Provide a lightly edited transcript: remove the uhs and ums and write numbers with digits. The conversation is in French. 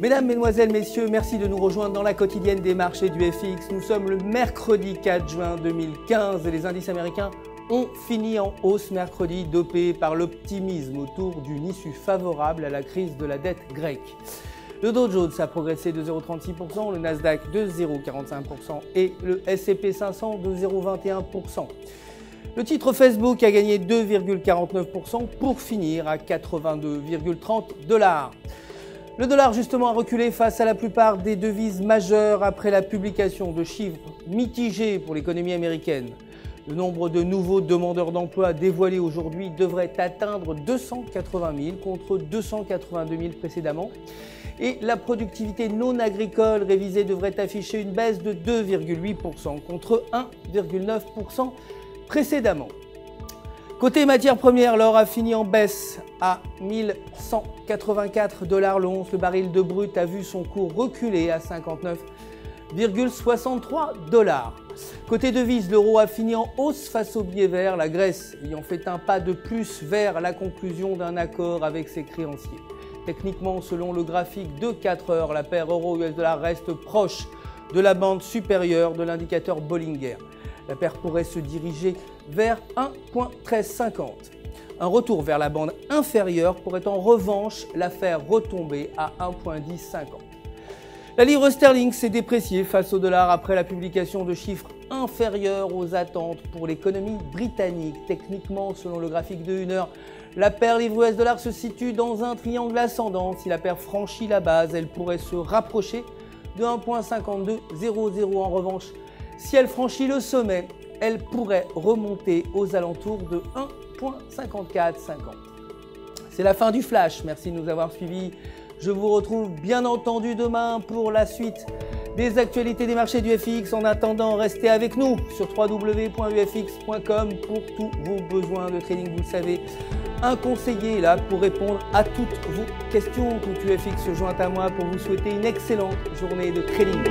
Mesdames, Mesdemoiselles, Messieurs, merci de nous rejoindre dans la quotidienne des marchés du FX. Nous sommes le mercredi 4 juin 2015 et les indices américains ont fini en hausse mercredi, dopés par l'optimisme autour d'une issue favorable à la crise de la dette grecque. Le Dow Jones a progressé de 0,36%, le Nasdaq de 0,45% et le S&P 500 de 0,21%. Le titre Facebook a gagné 2,49% pour finir à 82,30 $. Le dollar justement a reculé face à la plupart des devises majeures après la publication de chiffres mitigés pour l'économie américaine. Le nombre de nouveaux demandeurs d'emploi dévoilés aujourd'hui devrait atteindre 280 000 contre 282 000 précédemment. Et la productivité non agricole révisée devrait afficher une baisse de 2,8% contre 1,9% précédemment. Côté matières premières, l'or a fini en baisse à 1184 $ l'once. Le baril de brut a vu son cours reculer à 59,63 $. Côté devises, l'euro a fini en hausse face au billet vert, la Grèce ayant fait un pas de plus vers la conclusion d'un accord avec ses créanciers. Techniquement, selon le graphique de 4 heures, la paire euro-US$ reste proche de la bande supérieure de l'indicateur Bollinger. La paire pourrait se diriger vers 1,1350. Un retour vers la bande inférieure pourrait en revanche la faire retomber à 1,1050. La livre sterling s'est dépréciée face au dollar après la publication de chiffres inférieurs aux attentes pour l'économie britannique. Techniquement, selon le graphique de 1 heure, la paire livre US$ se situe dans un triangle ascendant. Si la paire franchit la base, elle pourrait se rapprocher de 1,5200. En revanche, si elle franchit le sommet, elle pourrait remonter aux alentours de 1,5450. C'est la fin du flash. Merci de nous avoir suivis. Je vous retrouve bien entendu demain pour la suite des actualités des marchés du FX. En attendant, restez avec nous sur www.ufx.com pour tous vos besoins de trading. Vous le savez, un conseiller est là pour répondre à toutes vos questions. Tout UFX se joint à moi pour vous souhaiter une excellente journée de trading.